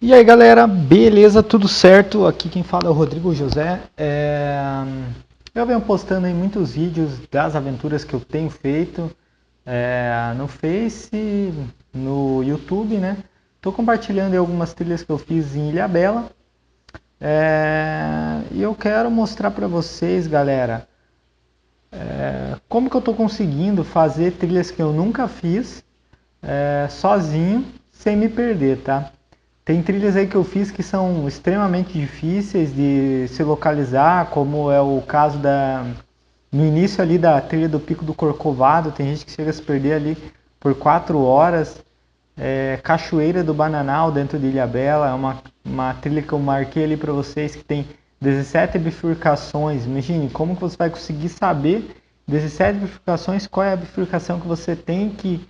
E aí galera, beleza? Tudo certo? Aqui quem fala é o Rodrigo José. Eu venho postando aí muitos vídeos das aventuras que eu tenho feito no Face, no YouTube, né? Tô compartilhando aí algumas trilhas que eu fiz em Ilhabela. E eu quero mostrar para vocês, galera, como que eu tô conseguindo fazer trilhas que eu nunca fiz sozinho, sem me perder, tá? Tem trilhas aí que eu fiz que são extremamente difíceis de se localizar, como é o caso no início ali da trilha do Pico do Corcovado, tem gente que chega a se perder ali por 4 horas. Cachoeira do Bananal dentro de Ilhabela, é uma trilha que eu marquei ali para vocês que tem 17 bifurcações. Imagine como que você vai conseguir saber 17 bifurcações, qual é a bifurcação que você tem que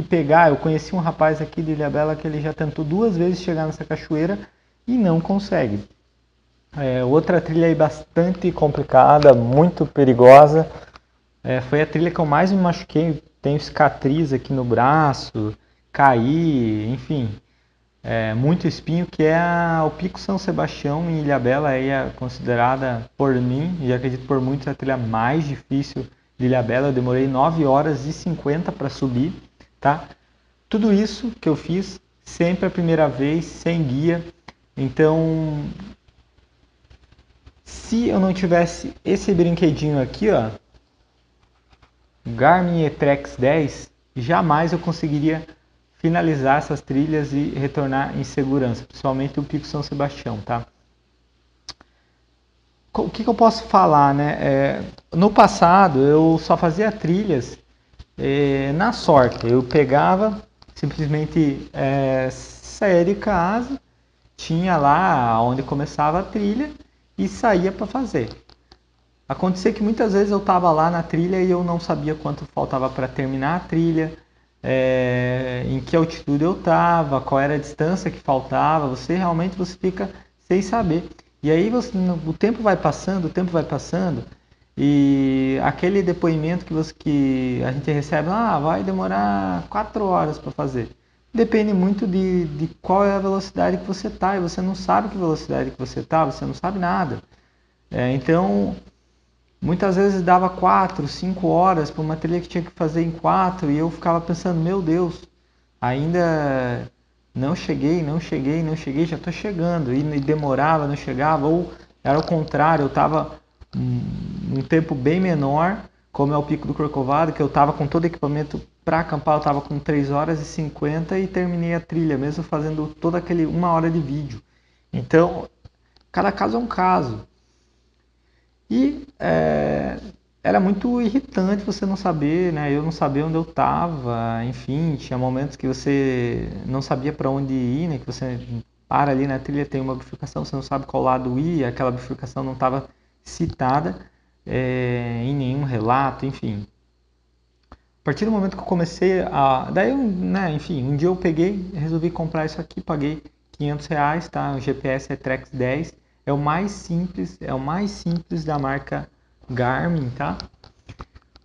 pegar. Eu conheci um rapaz aqui de Ilhabela que ele já tentou 2 vezes chegar nessa cachoeira e não consegue. Outra trilha aí bastante complicada, muito perigosa, foi a trilha que eu mais me machuquei. Tenho cicatriz aqui no braço, caí, enfim, muito espinho, que é o Pico São Sebastião em Ilhabela. Aí é considerada por mim, e acredito por muitos, a trilha mais difícil de Ilhabela. Eu demorei 9 horas e 50 para subir, tá? Tudo isso que eu fiz sempre a primeira vez, sem guia. Então, se eu não tivesse esse brinquedinho aqui, ó, Garmin Etrex 10, jamais eu conseguiria finalizar essas trilhas e retornar em segurança, principalmente o Pico São Sebastião, tá? O que eu posso falar, né? No passado eu só fazia trilhas na sorte. Eu pegava, simplesmente saía de casa, tinha lá onde começava a trilha e saía para fazer. Acontecia que muitas vezes eu estava lá na trilha e eu não sabia quanto faltava para terminar a trilha, em que altitude eu estava, qual era a distância que faltava. Você fica sem saber. E aí o tempo vai passando, e aquele depoimento que a gente recebe, vai demorar 4 horas para fazer. Depende muito de qual é a velocidade que você está, e você não sabe que velocidade que você está, você não sabe nada. Então, muitas vezes dava 4, 5 horas para uma trilha que tinha que fazer em 4 e eu ficava pensando, meu Deus, ainda não cheguei, já estou chegando. E demorava, não chegava, ou era o contrário, eu estava um tempo bem menor, como é o Pico do Corcovado, que eu estava com todo o equipamento para acampar, eu estava com 3 horas e 50 e terminei a trilha, mesmo fazendo toda aquele 1 hora de vídeo. Então, cada caso é um caso. E era muito irritante você não saber, né? Eu não sabia onde eu estava, enfim, tinha momentos que você não sabia para onde ir, né? Que você para ali na trilha, tem uma bifurcação, você não sabe qual lado ir, aquela bifurcação não estava citada em nenhum relato, enfim. A partir do momento que eu comecei a... Daí, né, enfim, um dia eu peguei, resolvi comprar isso aqui, paguei R$ 500, tá? O GPS é Trex 10, é o mais simples da marca Garmin, tá?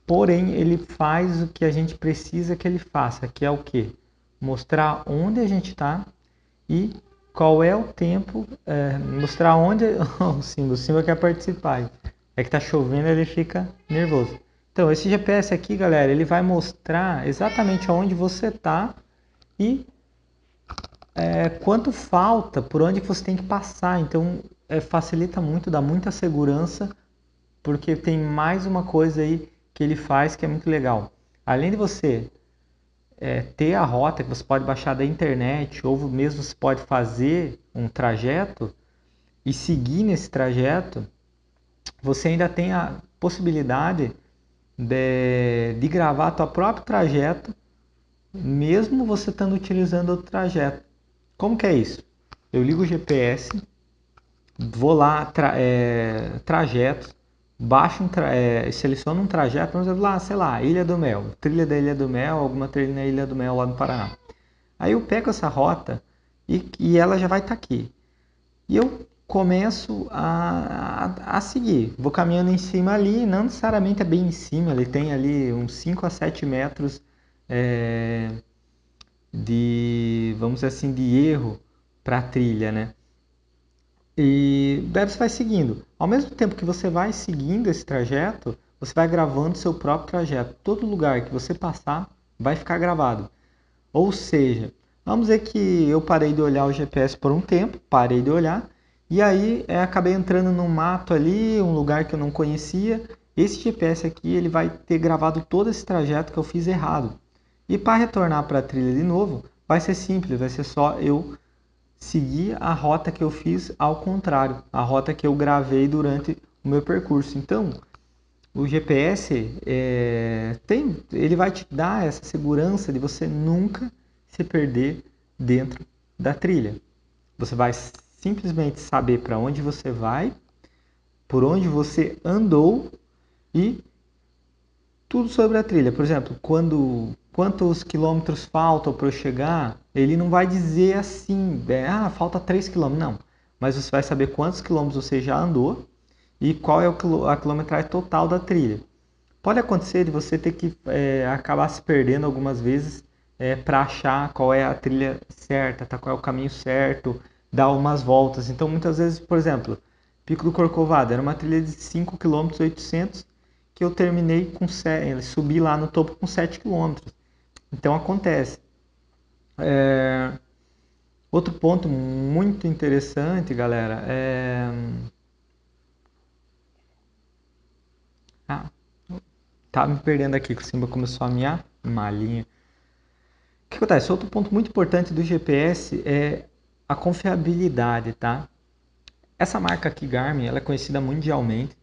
Porém, ele faz o que a gente precisa que ele faça, que é o quê? Mostrar onde a gente está e qual é o tempo, mostrar onde... o Simba quer participar. É que tá chovendo, ele fica nervoso. Então, esse GPS aqui, galera, ele vai mostrar exatamente onde você está e quanto falta, por onde que você tem que passar. Então, facilita muito, dá muita segurança, porque tem mais uma coisa aí que ele faz que é muito legal. Além de você ter a rota que você pode baixar da internet, ou mesmo você pode fazer um trajeto e seguir nesse trajeto, você ainda tem a possibilidade de gravar seu próprio trajeto, mesmo você estando utilizando outro trajeto. Como que é isso? Eu ligo o GPS, vou lá, trajetos, baixo seleciono um trajeto, vamos lá, sei lá, Ilha do Mel, trilha da Ilha do Mel, alguma trilha na Ilha do Mel lá no Paraná. Aí eu pego essa rota e ela já vai estar aqui. E eu começo a seguir. Vou caminhando em cima ali, não necessariamente é bem em cima, ele tem ali uns 5 a 7 metros vamos dizer assim, de erro, a trilha, né? E daí você vai seguindo. Ao mesmo tempo que você vai seguindo esse trajeto, você vai gravando seu próprio trajeto. Todo lugar que você passar vai ficar gravado. Ou seja, vamos dizer que eu parei de olhar o GPS por um tempo, parei de olhar, e aí acabei entrando num mato ali, um lugar que eu não conhecia. Esse GPS aqui ele vai ter gravado todo esse trajeto que eu fiz errado. E para retornar para a trilha de novo, vai ser simples, vai ser só eu seguir a rota que eu fiz ao contrário, a rota que eu gravei durante o meu percurso. Então, o GPS ele vai te dar essa segurança de você nunca se perder dentro da trilha. Você vai simplesmente saber para onde você vai, por onde você andou e tudo sobre a trilha. Por exemplo, quantos quilômetros faltam para eu chegar, ele não vai dizer assim, falta 3 quilômetros, não. Mas você vai saber quantos quilômetros você já andou e qual é a quilometragem total da trilha. Pode acontecer de você ter que acabar se perdendo algumas vezes para achar qual é a trilha certa, tá? Qual é o caminho certo, dar umas voltas. Então, muitas vezes, por exemplo, Pico do Corcovado era uma trilha de 5 km 800 que eu terminei com subi lá no topo com 7 km. Então acontece. Outro ponto muito interessante, galera, tá me perdendo aqui, que o Simba começou a miar, malinha. O que acontece? Outro ponto muito importante do GPS é a confiabilidade, tá? Essa marca aqui, Garmin, ela é conhecida mundialmente.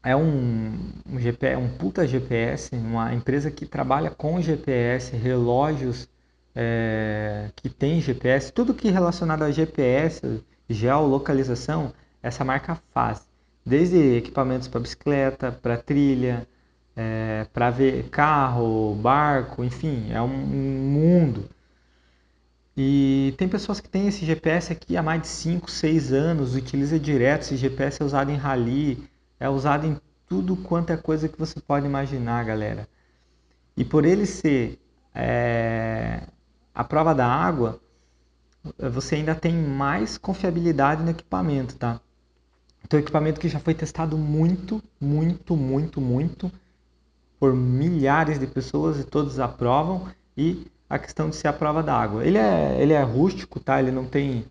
É um GPS, um puta GPS, uma empresa que trabalha com GPS, relógios que tem GPS, tudo que é relacionado a GPS, geolocalização, essa marca faz. Desde equipamentos para bicicleta, para trilha, para ver carro, barco, enfim, é um mundo. E tem pessoas que têm esse GPS aqui há mais de 5, 6 anos, utiliza direto, esse GPS é usado em rally, é usado em tudo quanto é coisa que você pode imaginar, galera. E por ele ser a prova da água, você ainda tem mais confiabilidade no equipamento, tá? Então, equipamento que já foi testado muito, muito, muito, muito por milhares de pessoas e todos aprovam. E a questão de ser a prova da água. Ele é rústico, tá? Ele não tem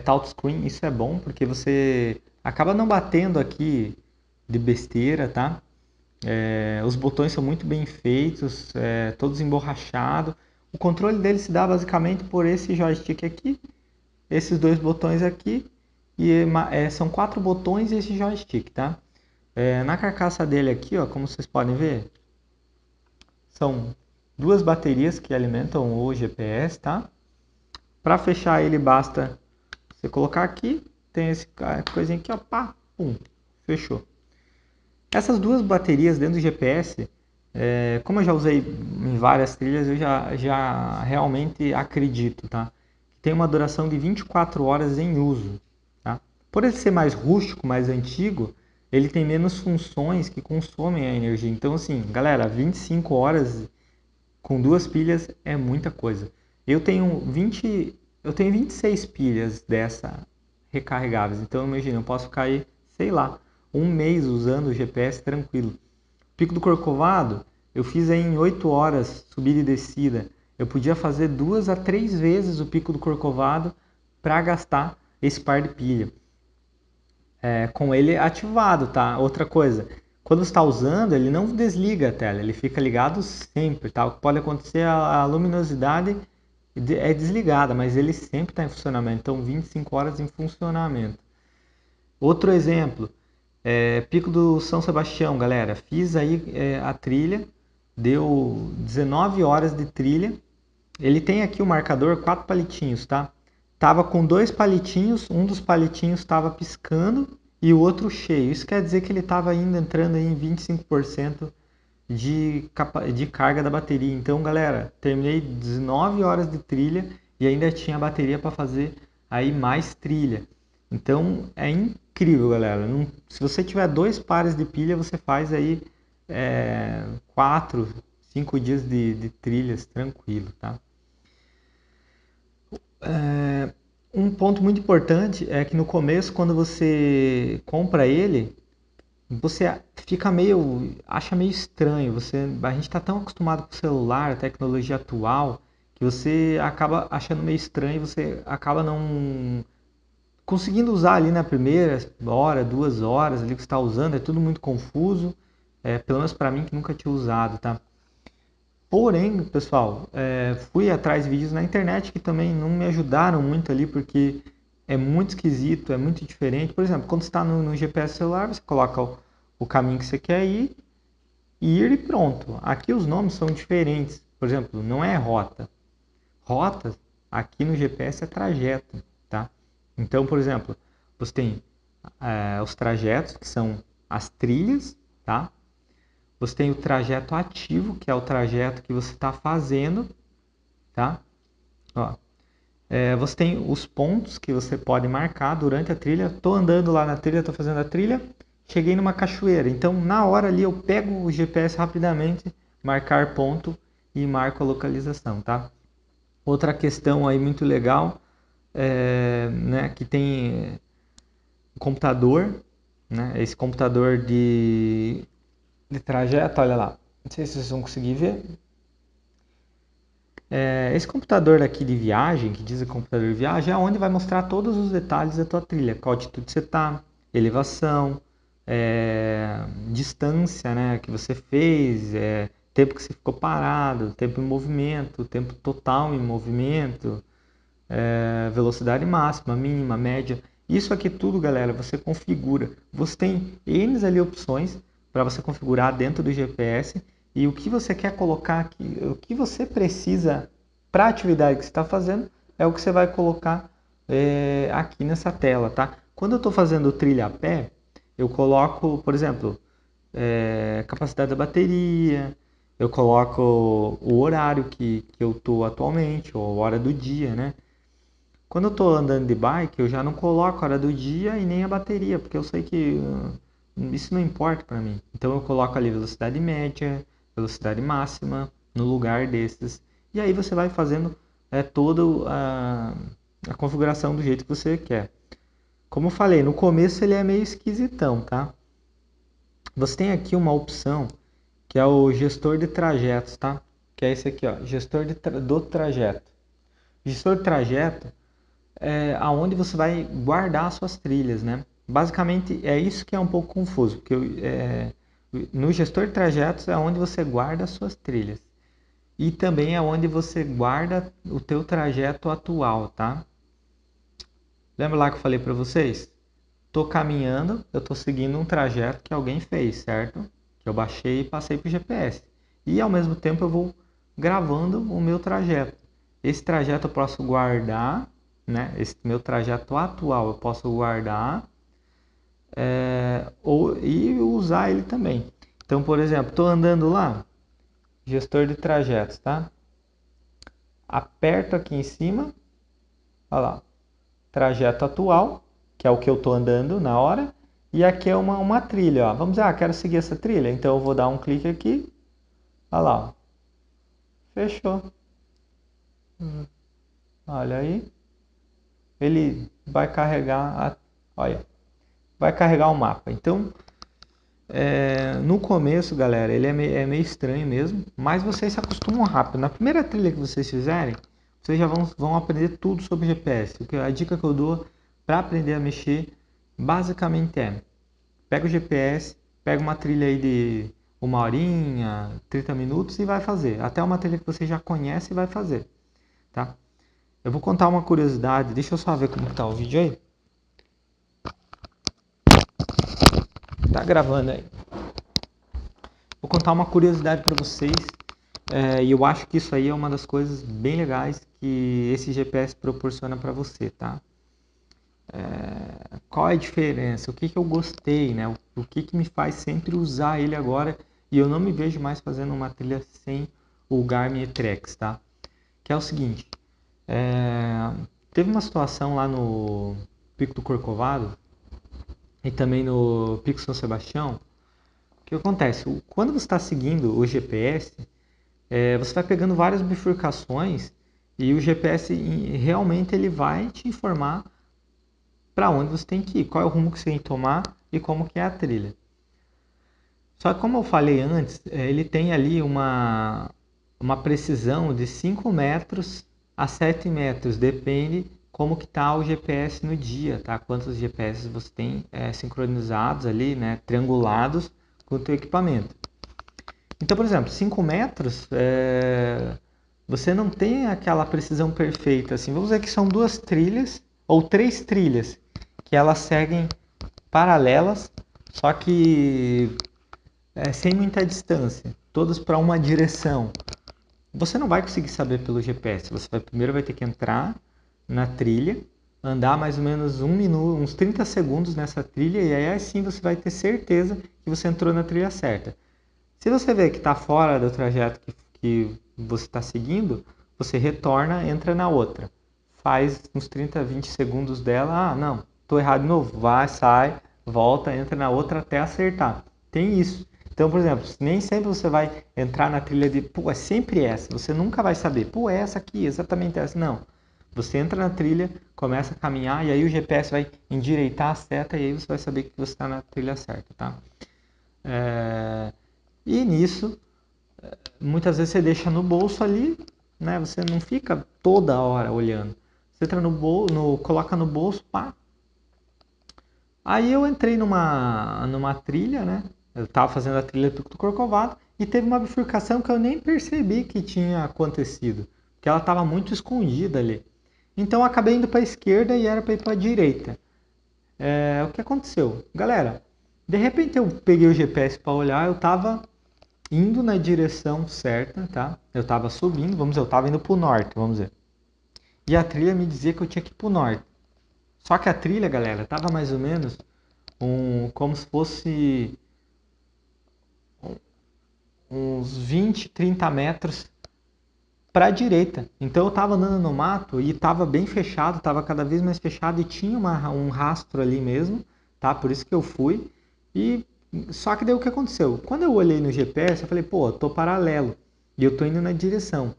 touchscreen, isso é bom porque você acaba não batendo aqui de besteira, tá? Os botões são muito bem feitos, todos emborrachados. O controle dele se dá basicamente por esse joystick aqui, esses dois botões aqui, e são 4 botões e esse joystick, tá? Na carcaça dele aqui, ó, como vocês podem ver, são 2 baterias que alimentam o GPS, tá? Para fechar ele basta você colocar aqui, tem esse coisinha aqui, ó, pá, pum, fechou. Essas 2 baterias dentro do GPS, como eu já usei em várias trilhas, eu já realmente acredito, tá? Tem uma duração de 24 horas em uso, tá? Por ele ser mais rústico, mais antigo, ele tem menos funções que consomem a energia. Então, assim, galera, 25 horas com 2 pilhas é muita coisa. Eu tenho 26 pilhas dessa recarregáveis. Então, imagina, eu posso ficar aí, sei lá, um mês usando o GPS tranquilo. Pico do Corcovado, eu fiz aí em 8 horas subida e descida. Eu podia fazer 2 a 3 vezes o Pico do Corcovado para gastar esse par de pilha. Com ele ativado, tá? Outra coisa, quando você está usando, ele não desliga a tela, ele fica ligado sempre, tá? O que pode acontecer, a luminosidade é desligada, mas ele sempre está em funcionamento, então 25 horas em funcionamento. Outro exemplo, Pico do São Sebastião, galera, fiz aí a trilha, deu 19 horas de trilha, ele tem aqui o marcador 4 palitinhos, tá? Tava com 2 palitinhos, um dos palitinhos estava piscando e o outro cheio. Isso quer dizer que ele estava ainda entrando aí em 25% de carga da bateria. Então, galera, terminei 19 horas de trilha e ainda tinha bateria para fazer aí mais trilha. Então, é incrível, galera. Se você tiver 2 pares de pilha, você faz aí 4, 5 dias de trilhas tranquilo, tá? Um ponto muito importante é que no começo, quando você compra ele, você acha meio estranho. A gente está tão acostumado com o celular, a tecnologia atual, que você acaba achando meio estranho, você acaba não conseguindo usar ali na primeira hora, 2 horas ali que você está usando, é tudo muito confuso, pelo menos para mim que nunca tinha usado, tá? Porém, pessoal, fui atrás de vídeos na internet que também não me ajudaram muito ali, porque é muito esquisito, é muito diferente. Por exemplo, quando você está no GPS celular, você coloca o caminho que você quer ir e pronto. Aqui os nomes são diferentes. Por exemplo, não é rota. Rotas, aqui no GPS é trajeto, tá? Então, por exemplo, você tem os trajetos, que são as trilhas, tá? Você tem o trajeto ativo, que é o trajeto que você está fazendo, tá? Ó, você tem os pontos que você pode marcar durante a trilha. Estou andando lá na trilha, estou fazendo a trilha, cheguei numa cachoeira. Então, na hora ali, eu pego o GPS rapidamente, marcar ponto e marco a localização, tá? Outra questão aí muito legal, né, que tem um computador, né, esse computador de trajeto, olha lá. Não sei se vocês vão conseguir ver. Esse computador aqui de viagem, que diz computador de viagem, é onde vai mostrar todos os detalhes da tua trilha. Qual altitude você está, elevação, distância, né, que você fez, tempo que você ficou parado, tempo em movimento, tempo total em movimento, velocidade máxima, mínima, média. Isso aqui tudo, galera, você configura. Você tem N ali opções para você configurar dentro do GPS e o que você quer colocar aqui, o que você precisa para a atividade que você está fazendo é o que você vai colocar aqui nessa tela, tá? Quando eu estou fazendo trilha a pé, eu coloco, por exemplo, capacidade da bateria, eu coloco o horário que eu estou atualmente, ou a hora do dia, né? Quando eu estou andando de bike, eu já não coloco a hora do dia e nem a bateria, porque eu sei que isso não importa para mim. Então eu coloco ali velocidade média, velocidade máxima no lugar desses. E aí você vai fazendo toda a configuração do jeito que você quer. Como eu falei, no começo ele é meio esquisitão, tá? Você tem aqui uma opção que é o gestor de trajetos, tá? Que é esse aqui, ó, gestor do trajeto. Gestor de trajeto aonde você vai guardar as suas trilhas, né? Basicamente é isso que é um pouco confuso, porque no gestor de trajetos é onde você guarda as suas trilhas e também é onde você guarda o teu trajeto atual, tá? Lembra lá que eu falei para vocês? Estou caminhando, eu estou seguindo um trajeto que alguém fez, certo? Que eu baixei e passei para o GPS. E ao mesmo tempo eu vou gravando o meu trajeto. Esse trajeto eu posso guardar, né? Esse meu trajeto atual eu posso guardar e usar ele também. Então, por exemplo, estou andando lá, gestor de trajetos, tá? Aperto aqui em cima, olha lá, trajeto atual, que é o que eu estou andando na hora, e aqui é uma trilha, ó. Vamos dizer, quero seguir essa trilha, então eu vou dar um clique aqui, olha lá, ó. Fechou. Olha aí, ele vai carregar, olha, vai carregar o mapa. Então, no começo, galera, ele é meio estranho mesmo, mas vocês se acostumam rápido. Na primeira trilha que vocês fizerem, vocês já vão aprender tudo sobre GPS. A dica que eu dou para aprender a mexer, basicamente pega o GPS, pega uma trilha aí de 1 horinha, 30 minutos e vai fazer. Até uma trilha que você já conhece e vai fazer, tá? Eu vou contar uma curiosidade, deixa eu só ver como tá o vídeo aí. Tá gravando aí. Vou contar uma curiosidade para vocês, e eu acho que isso aí é uma das coisas bem legais que esse GPS proporciona para você, tá? Qual é a diferença? O que eu gostei, né? O que me faz sempre usar ele agora e eu não me vejo mais fazendo uma trilha sem o Garmin E-Trex, tá? Que é o seguinte, teve uma situação lá no Pico do Corcovado e também no Pico São Sebastião. O que acontece? Quando você está seguindo o GPS, você vai pegando várias bifurcações E o GPS realmente ele vai te informar para onde você tem que ir, qual é o rumo que você tem que tomar e como que é a trilha. Só que como eu falei antes, ele tem ali uma precisão de 5 metros a 7 metros, depende como que está o GPS no dia, tá? Quantos GPS você tem sincronizados ali, né? Triangulados com o teu equipamento. Então, por exemplo, 5 metros, você não tem aquela precisão perfeita, assim. Vamos dizer que são 2 trilhas ou 3 trilhas que elas seguem paralelas, só que sem muita distância, todas para uma direção. Você não vai conseguir saber pelo GPS. Você primeiro vai ter que entrar na trilha, andar mais ou menos 1 minuto, uns 30 segundos nessa trilha, e aí sim você vai ter certeza que você entrou na trilha certa. Se você vê que está fora do trajeto que você está seguindo, você retorna, entra na outra. Faz uns 30, 20 segundos dela. Ah, não, estou errado de novo. Vai, sai, volta, entra na outra até acertar. Tem isso. Então, por exemplo, nem sempre você vai entrar na trilha de, pô, é sempre essa. Você nunca vai saber, pô, é essa aqui, exatamente essa. Não. Você entra na trilha, começa a caminhar e aí o GPS vai endireitar a seta e aí você vai saber que você está na trilha certa, tá? E nisso, muitas vezes você deixa no bolso ali, né? Você não fica toda hora olhando. Você entra no bolso, coloca no bolso, pá. Aí eu entrei numa trilha, né? Eu estava fazendo a trilha do Corcovado e teve uma bifurcação que eu nem percebi que tinha acontecido, porque ela estava muito escondida ali. Então eu acabei indo para a esquerda e era para ir para a direita. O que aconteceu? Galera, de repente eu peguei o GPS para olhar, eu estava indo na direção certa, tá? Eu estava subindo, vamos dizer, eu estava indo para o norte, vamos dizer. E a trilha me dizia que eu tinha que ir para o norte. Só que a trilha, galera, estava mais ou menos como se fosse uns 20, 30 metros para a direita. Então eu estava andando no mato e estava bem fechado, estava cada vez mais fechado e tinha um rastro ali mesmo, tá? Por isso que eu fui. E só que daí o que aconteceu? Quando eu olhei no GPS, eu falei, pô, eu tô paralelo e eu tô indo na direção.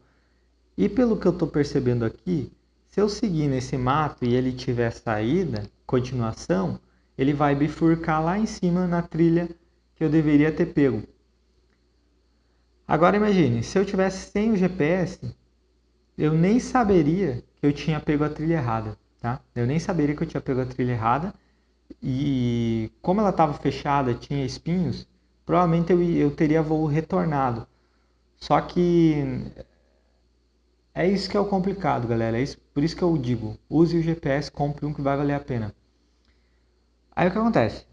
E pelo que eu tô percebendo aqui, se eu seguir nesse mato e ele tiver saída, continuação, ele vai bifurcar lá em cima na trilha que eu deveria ter pego. Agora imagine, se eu tivesse sem o GPS, eu nem saberia que eu tinha pego a trilha errada, tá? Eu nem saberia que eu tinha pego a trilha errada e como ela estava fechada, tinha espinhos, provavelmente eu teria voo retornado. Só que é isso que é o complicado, galera. Por isso que eu digo, use o GPS, compre um que vai valer a pena. Aí o que acontece?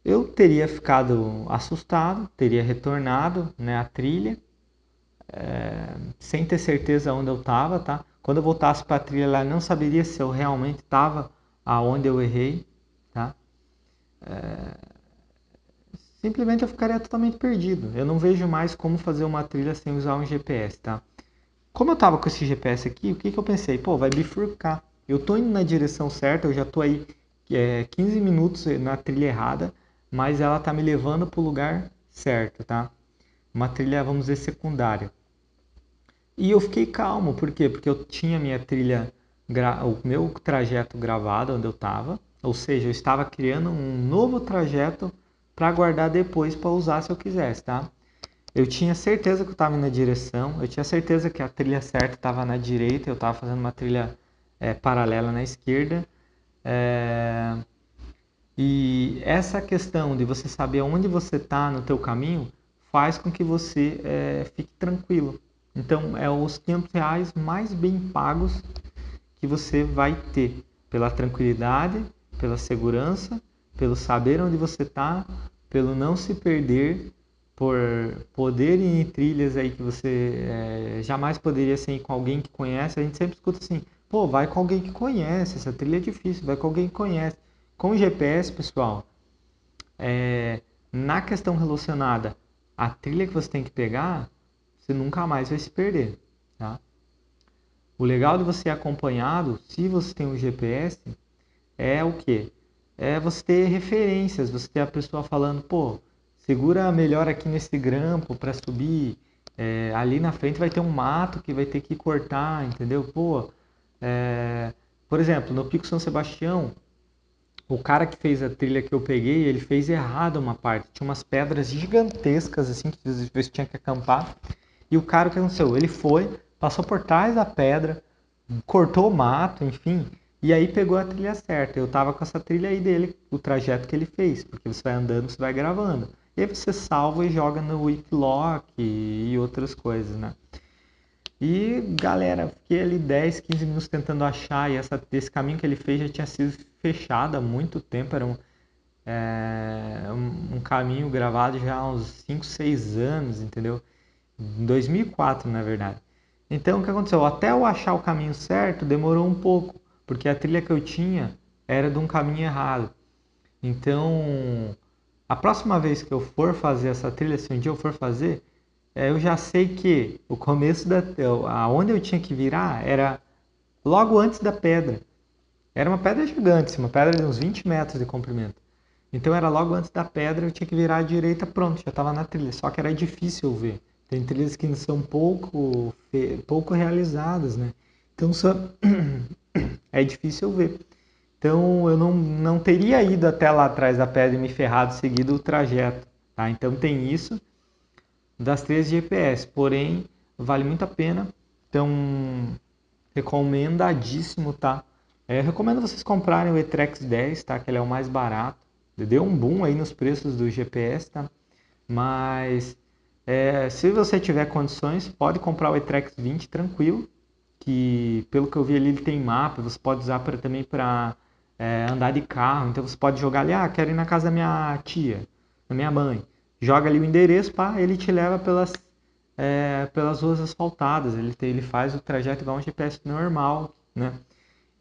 Eu teria ficado assustado, teria retornado, né, a trilha, sem ter certeza onde eu estava, tá? Quando eu voltasse para a trilha lá, eu não saberia se eu realmente estava aonde eu errei, tá? Simplesmente eu ficaria totalmente perdido. Eu não vejo mais como fazer uma trilha sem usar um GPS, tá? Como eu estava com esse GPS aqui, o que eu pensei? Pô, vai bifurcar. Eu tô indo na direção certa, eu já tô aí 15 minutos na trilha errada, mas ela tá me levando para o lugar certo, tá? Uma trilha, vamos dizer, secundária. E eu fiquei calmo, por quê? Porque eu tinha minha trilha, o meu trajeto gravado onde eu estava, ou seja, eu estava criando um novo trajeto para guardar depois para usar se eu quisesse, tá? Eu tinha certeza que eu estava na direção, eu tinha certeza que a trilha certa estava na direita, eu estava fazendo uma trilha paralela na esquerda. E essa questão de você saber onde você está no teu caminho faz com que você fique tranquilo. Então, é os R$ 500 mais bem pagos que você vai ter pela tranquilidade, pela segurança, pelo saber onde você está, pelo não se perder, por poder ir em trilhas aí que você jamais poderia ser com alguém que conhece. A gente sempre escuta assim, pô, vai com alguém que conhece, essa trilha é difícil, vai com alguém que conhece. Com o GPS, pessoal, na questão relacionada à trilha que você tem que pegar, você nunca mais vai se perder, tá? O legal de você ir acompanhado, se você tem um GPS, é o quê? É você ter referências, você ter a pessoa falando, pô, segura melhor aqui nesse grampo para subir, Ali na frente vai ter um mato que vai ter que cortar, entendeu? Pô, por exemplo, no Pico São Sebastião, o cara que fez a trilha que eu peguei, ele fez errado uma parte. Tinha umas pedras gigantescas, assim, que você tinha que acampar. E o cara, o que aconteceu? Ele foi, passou por trás da pedra, cortou o mato, enfim, e aí pegou a trilha certa. Eu tava com essa trilha aí dele, o trajeto que ele fez, porque você vai andando, você vai gravando. E aí você salva e joga no Wikiloc e outras coisas, né? E, galera, fiquei ali 10, 15 minutos tentando achar, e esse caminho que ele fez já tinha sido fechado há muito tempo, era um caminho gravado já há uns 5, 6 anos, entendeu? Em 2004, na verdade. Então, o que aconteceu? Até eu achar o caminho certo, demorou um pouco, porque a trilha que eu tinha era de um caminho errado. Então, a próxima vez que eu for fazer essa trilha, se um dia eu for fazer, eu já sei que o começo aonde eu tinha que virar era logo antes da pedra. Era uma pedra gigante, uma pedra de uns 20 metros de comprimento. Então era logo antes da pedra, eu tinha que virar à direita, pronto, já estava na trilha. Só que era difícil ver. Tem trilhas que são pouco realizadas, né? Então é difícil ver. Então eu não teria ido até lá atrás da pedra e me ferrado seguido o trajeto, tá? Então tem isso das trilhas de GPS, porém vale muito a pena. Então recomendadíssimo, tá? Recomendo vocês comprarem o E-Trex 10, tá? Que ele é o mais barato. Deu um boom aí nos preços do GPS, tá? Mas se você tiver condições, pode comprar o E-Trex 20 tranquilo, que pelo que eu vi ali ele tem mapa, você pode usar também para andar de carro, então você pode jogar ali, quero ir na casa da minha tia, da minha mãe. Joga ali o endereço, pá, ele te leva pelas ruas asfaltadas, ele faz o trajeto igual um GPS normal, né?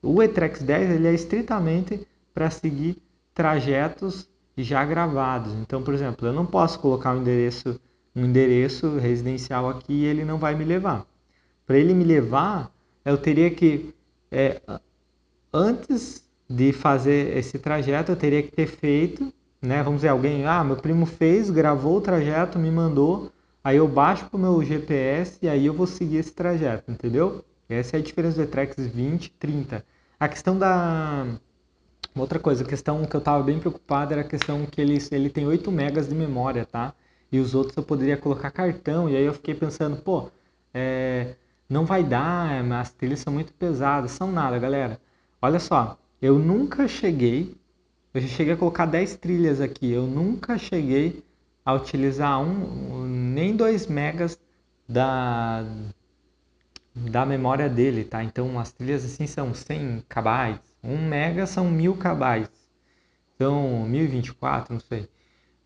O E-Trex 10 ele é estritamente para seguir trajetos já gravados. Então, por exemplo, eu não posso colocar um endereço residencial aqui e ele não vai me levar. Para ele me levar, eu teria que, antes de fazer esse trajeto, eu teria que ter feito, né? Vamos dizer, alguém, meu primo fez, gravou o trajeto, me mandou, aí eu baixo para o meu GPS e aí eu vou seguir esse trajeto, entendeu? Essa é a diferença do E-Trex 20 e 30. A questão da... Outra coisa, a questão que eu estava bem preocupado era a questão que ele tem 8 megas de memória, tá? E os outros eu poderia colocar cartão, e aí eu fiquei pensando, pô, não vai dar, as trilhas são muito pesadas. São nada, galera. Olha só, eu já cheguei a colocar 10 trilhas aqui, eu nunca cheguei a utilizar nem 2 megas da, da memória dele, tá? Então as trilhas assim são 100 KB, 1 mega são 1000 KB, são 1024, não sei.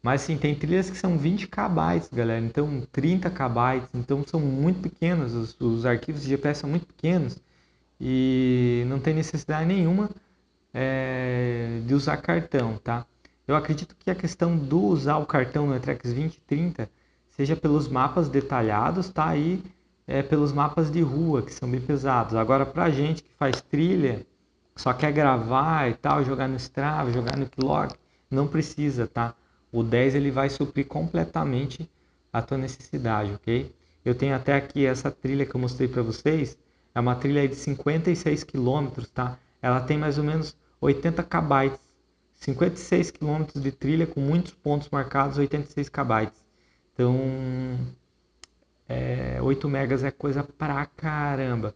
Mas sim, tem trilhas que são 20 KB, galera, então 30 KB, então são muito pequenos, os arquivos de GPS são muito pequenos e não tem necessidade nenhuma de usar cartão, tá? Eu acredito que a questão do usar o cartão no E-Trex 2030 seja pelos mapas detalhados, tá? E pelos mapas de rua, que são bem pesados. Agora, pra gente que faz trilha, só quer gravar e tal, jogar no Strava, jogar no Clock, não precisa, tá? O 10 ele vai suprir completamente a tua necessidade, ok? Eu tenho até aqui essa trilha que eu mostrei para vocês, é uma trilha de 56 quilômetros, tá? Ela tem mais ou menos 80 KB, 56 quilômetros de trilha com muitos pontos marcados, 86 KB. Então, 8 megas é coisa pra caramba.